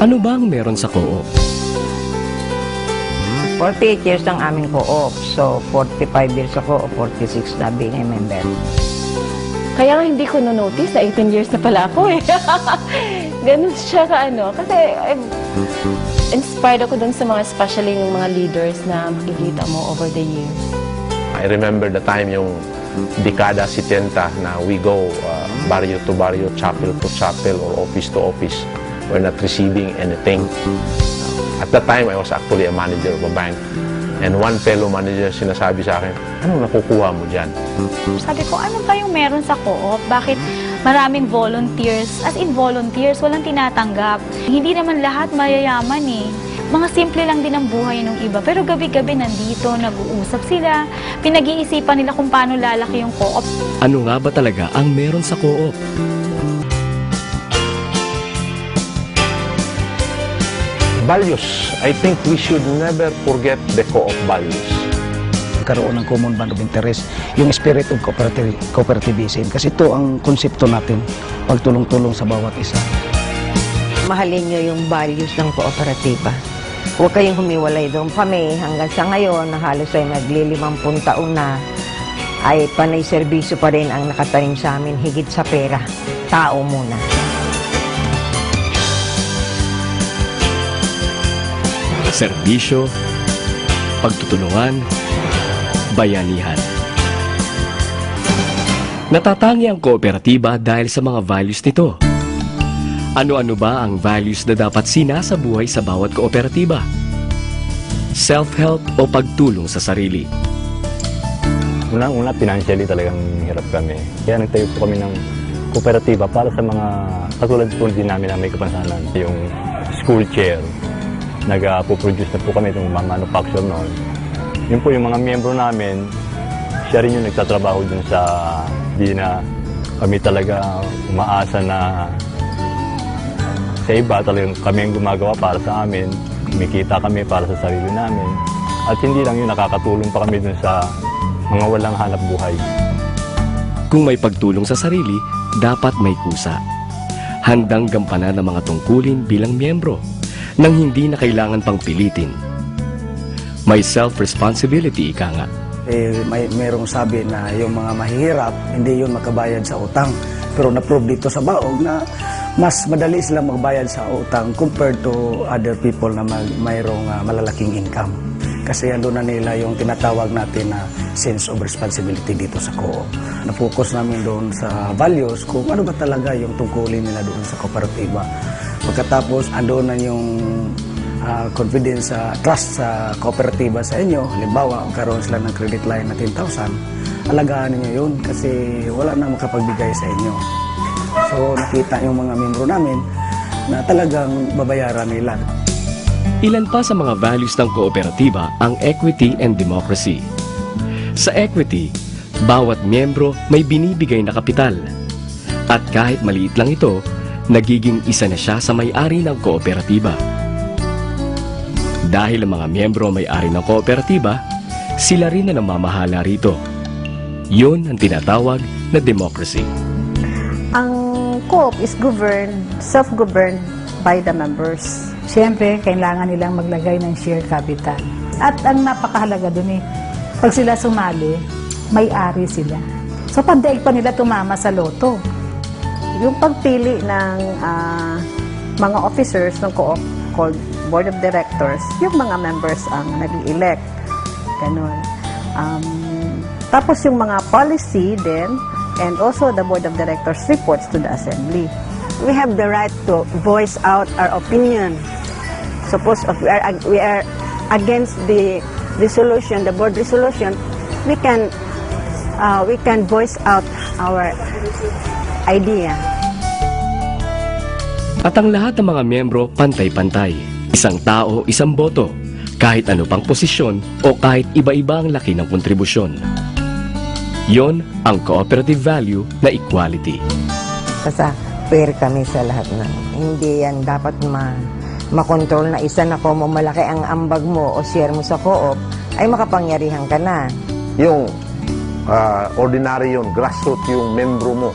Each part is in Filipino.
Ano ba ang meron sa co-op? 48 years ang aming co-op. So, 45 years ako o 46 na being a member. Kaya nga hindi ko no-notice na 18 years na pala ako eh. Ganun siya kasi inspired ako dun sa mga, especially yung mga leaders na makikita mo over the years. I remember the time yung dekada 70 na we go barrio to barrio, chapel to chapel, or office to office. We're not receiving anything. At that time, I was actually a manager of a bank. And one fellow manager sinasabi sa akin, ano nakukuha mo dyan? Sabi ko, ano ba yung meron sa co-op? Bakit maraming volunteers? As in volunteers, walang tinatanggap. Hindi naman lahat mayayaman eh. Mga simple lang din ang buhay ng iba. Pero gabi-gabi nandito, nag-uusap sila. Pinag-iisipan nila kung paano lalaki yung co-op. Ano nga ba talaga ang meron sa co-op? Values. I think we should never forget the co-op values. Karoon ng common bond of interest, yung spirit of cooperativism. Kasi ito ang konsepto natin, pagtulong-tulong sa bawat isa. Mahalin nyo yung values ng kooperatiba. Huwag kayong humiwalay doon. Kami, hanggang sa ngayon, na halos ay nagli-50 taon na, ay panay serbisyo pa rin ang nakatanim sa amin, higit sa pera. Tao muna. Serbisyo, pagtutulungan, bayanihan. Natatangi ang kooperatiba dahil sa mga values nito. Ano-ano ba ang values na dapat sinasabuhay sa bawat kooperatiba? Self-help o pagtulong sa sarili? Unang-una, financially talagang hirap kami. Kaya nagtayo po kami ng kooperatiba para sa mga katulad po din namin na may kapansanan. Yung school chair, nag-produce na po kami itong mga manufacture noon. Yun po yung mga miyembro namin, siya rin yung nagtatrabaho dun sa di na kami talaga umaasa na sa iba talagang kami ang gumagawa para sa amin. Kumikita kami para sa sarili namin. At hindi lang yun, nakakatulong pa kami dun sa mga walang hanap buhay. Kung may pagtulong sa sarili, dapat may kusa. Handang gampanan ng mga tungkulin bilang miyembro nang hindi na kailangan pang pilitin. May self-responsibility, ika nga. Merong sabi na yung mga mahihirap, hindi yun makabayad sa utang. Pero na-prove dito sa Baog na mas madali silang magbayad sa utang compared to other people na mayroong malalaking income. Kasi yan doon na nila yung tinatawag natin na sense of responsibility dito sa co-op. Na-focus namin doon sa values kung ano ba talaga yung tungkulin nila doon sa kooperatiba. Pagkatapos, andun na yung confidence, trust sa kooperatiba sa inyo. Halimbawa, karoon sila ng credit line na 10,000. Alagaan niyo yun kasi wala na makapagbigay sa inyo. So, nakita yung mga membro namin na talagang babayaran nila. Ilan pa sa mga values ng kooperatiba ang equity and democracy. Sa equity, bawat miyembro may binibigay na kapital. At kahit maliit lang ito, nagiging isa na siya sa may-ari ng kooperatiba. Dahil ang mga miyembro may-ari ng kooperatiba, sila rin na namamahala rito. Yun ang tinatawag na democracy. Ang co-op is self-governed by the members. Siyempre, kailangan nilang maglagay ng share capital. At ang napakahalaga dun pag sila sumali, may-ari sila. So, pagdaig pa nila tumama sa loto. Yung pagpili ng mga officers ng co-op called Board of Directors, yung mga members ang nag-elect. Ganun. Tapos yung mga policy din, and also the Board of Directors reports to the Assembly. We have the right to voice out our opinion. Suppose if we are against the resolution, the board resolution, we can voice out our idea. At ang lahat ng mga miyembro pantay-pantay. Isang tao, isang boto. Kahit ano pang posisyon o kahit iba-iba ang laki ng kontribusyon. Yon ang cooperative value na equality. Basta fair kami sa lahat ng. Hindi yan dapat makontrol na isa na kung malaki ang ambag mo o share mo sa co-op, ay makapangyarihan ka na. Yung ordinary yun, grassroots yung membro mo.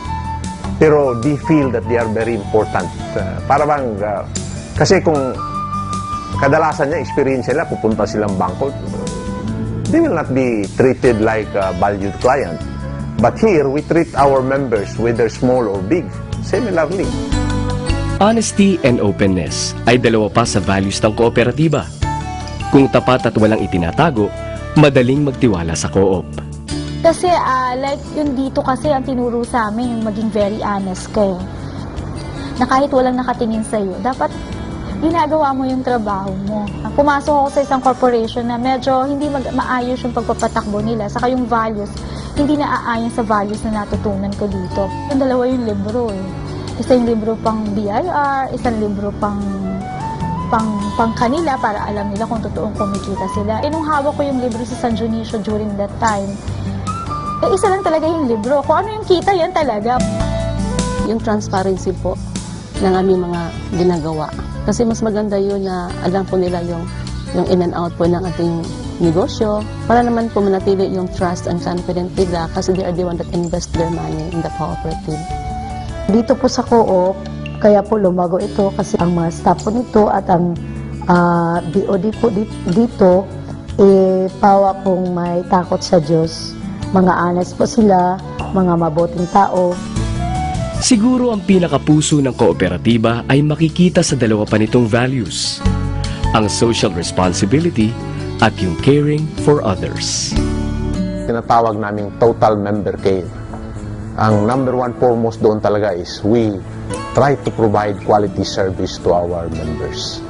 Pero they feel that they are very important. Para bang Kasi kung kadalasan niya, experience nila, pupunta silang bangko, they will not be treated like a valued client. But here, we treat our members, whether small or big, similarly. Honesty and openness ay dalawa pa sa values ng kooperatiba. Kung tapat at walang itinatago, madaling magtiwala sa co-op. Kasi like yung dito kasi ang tinuro sa amin, yung maging very honest kayo. Na kahit walang nakatingin sa'yo, dapat ginagawa mo yung trabaho mo. Pumasok ako sa isang corporation na medyo hindi maayos yung pagpapatakbo nila, saka yung values, hindi naaayon sa values na natutunan ko dito. Yung dalawa yung libro eh. Isang libro pang BIR, isang libro pang kanila para alam nila kung totoong kumikita sila. Nung hawak ko yung libro sa San Dionisio during that time, isa lang talaga yung libro. Kung ano yung kita, yan talaga. Yung transparency po ng aming mga ginagawa. Kasi mas maganda yun na alam po nila yung in and out po ng ating negosyo para naman po manatili yung trust and confidence nila kasi they are the one that invest their money in the cooperative. Dito po sa co-op, kaya po lumago ito kasi ang mga staff po nito at ang BOD po dito, pawa pong may takot sa Diyos. Mga honest po sila, mga mabuting tao. Siguro ang pinakapuso ng kooperatiba ay makikita sa dalawa pa nitong values. Ang social responsibility at yung caring for others. Tinatawag naming total member care. Ang number one foremost doon talaga is we try to provide quality service to our members.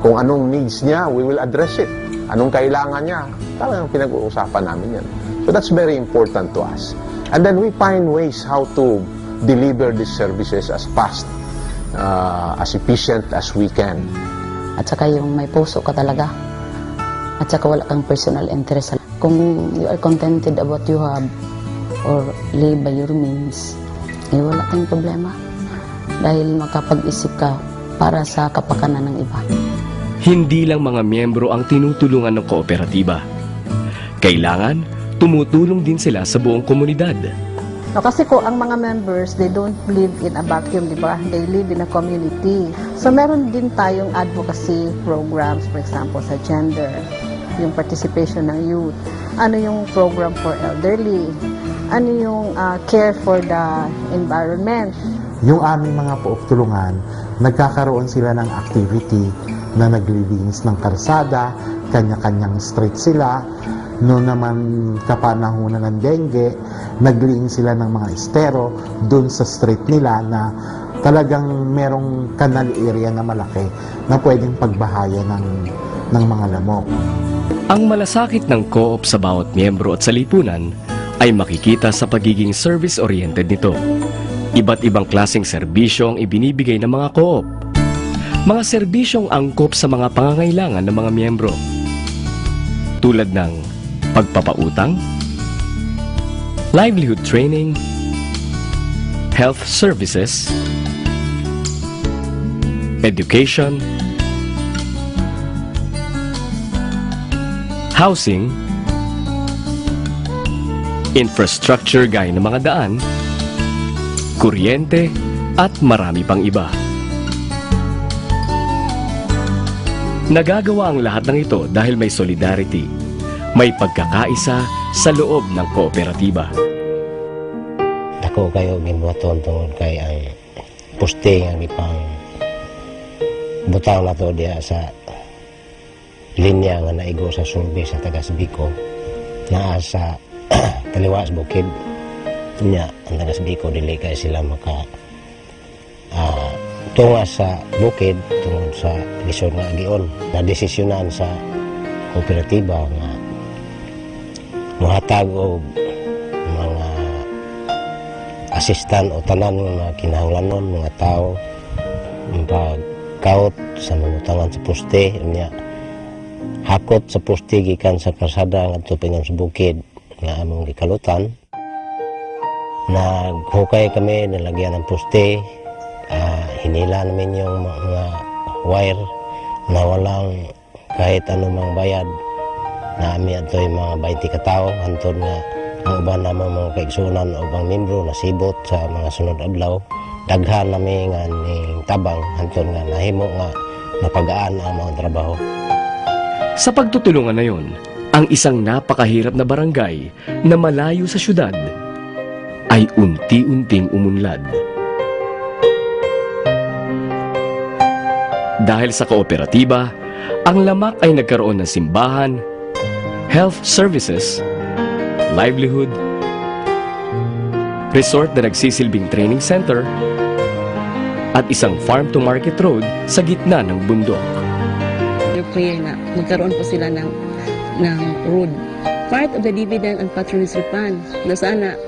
Kung anong needs niya, we will address it. Anong kailangan niya, talagang pinag-uusapan namin yan. So that's very important to us. And then we find ways how to deliver these services as fast, as efficient as we can. At saka yung may puso ka talaga. At saka wala kang personal interest. Kung you are contented about you have or live by your means, wala kang problema. Dahil makapag-isip ka para sa kapakanan ng iba. Hindi lang mga miyembro ang tinutulungan ng kooperatiba. Kailangan, tumutulong din sila sa buong komunidad. No, kasi ko ang mga members, they don't live in a vacuum, di ba? They live in a community. So meron din tayong advocacy programs, for example, sa gender, yung participation ng youth, ano yung program for elderly, ano yung care for the environment. Yung aming mga tulungan, nagkakaroon sila ng activity na naglilinis ng karsada, kanya-kanyang street sila. Noon naman kapanahunan ng dengue, naglinis sila ng mga estero doon sa street nila na talagang merong canal area na malaki na pwedeng pagbahayan ng mga lamok. Ang malasakit ng co-op sa bawat miyembro at sa lipunan ay makikita sa pagiging service-oriented nito. Iba't ibang klaseng serbisyo ang ibinibigay ng mga co-op. Mga serbisyong angkop sa mga pangangailangan ng mga miyembro. Tulad ng pagpapautang, livelihood training, health services, education, housing, infrastructure gaya ng mga daan, kuryente, at marami pang iba. Nagagawa ang lahat ng ito dahil may solidarity, may pagkakaisa sa loob ng kooperatiba. Dako kayo gibuhaton tungod kay ang poste nga gipang butang nato diya sa linya nga naigo sa survey sa tagas Bicol naa sa Taliwas Bukid nya ang tagas Bicol dili kay sila maka tunga sa bukid tungod sa lisod nga gion na desisyonan sa kooperatiba nga muhatag og mga asistan o tanan nga kinahanglanon mga tao pagkaot sa mangutangan sa poste niya hakot sa poste gikan sa kalsada ngadto pingan sa bukid nga among gikalutan. Naghukay kami nalagyan ng poste, hinila namin yung mga wire na walang kahit anumang bayad. Naami ato yung mga 20 katao hantod nga ang uban namang mga kaigsunan o bang membro nasibot sa mga sunod adlaw daghan nami nga ning tabang hanton nga nahimo nga napagaan ang mga trabaho. Sa pagtutulungan na yon, ang isang napakahirap na barangay na malayo sa syudad ay unti-unting umunlad. Dahil sa kooperatiba, ang Lamak ay nagkaroon ng simbahan, health services, livelihood, resort na nagsisilbing training center, at isang farm-to-market road sa gitna ng bundok. Your prayer na magkaroon po sila ng road. Part of the dividend and patronage refund na sana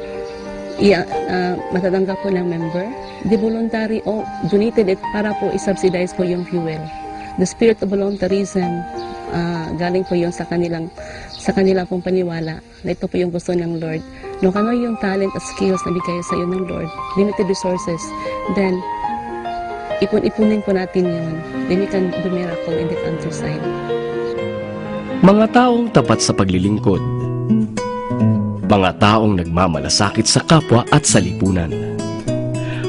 matatanggap po ng member, the voluntary o donated it para po i-subsidize po yung fuel. The spirit of voluntarism, galing po yun sa kanilang pong paniwala na ito po yung gusto ng Lord. No, kano yung talent at skills na bigay sa iyo ng Lord, limited resources, then ipon-ipunin po natin yun. Then we can do miracle in the countryside. Mga taong tapat sa paglilingkod. Mga taong nagmamalasakit sa kapwa at sa lipunan.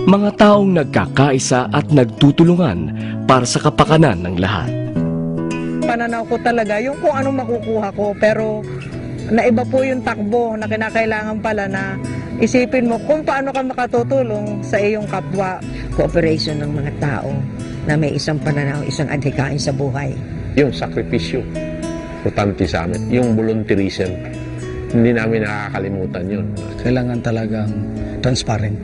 Mga taong nagkakaisa at nagtutulungan para sa kapakanan ng lahat. Pananaw ko talaga yung kung anong makukuha ko, pero naiba po yung takbo na kinakailangan pala na isipin mo kung paano ka makatutulong sa iyong kapwa. Cooperation ng mga tao na may isang pananaw, isang adhikain sa buhay. Yung sakripisyo, importante sa amin. Yung volunteerism, hindi namin nakakalimutan yun. Kailangan talagang transparent.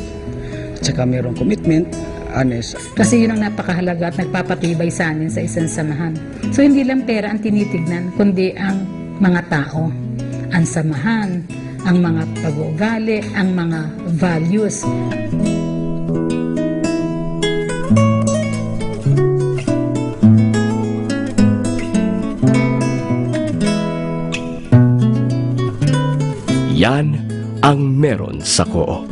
At saka mayroong commitment, honest. Kasi yun ang napakahalaga at nagpapatibay sa amin sa isang samahan. So hindi lang pera ang tinitignan, kundi ang mga tao, ang samahan, ang mga pag-uugali, ang mga values. Yan ang meron sa Co-op.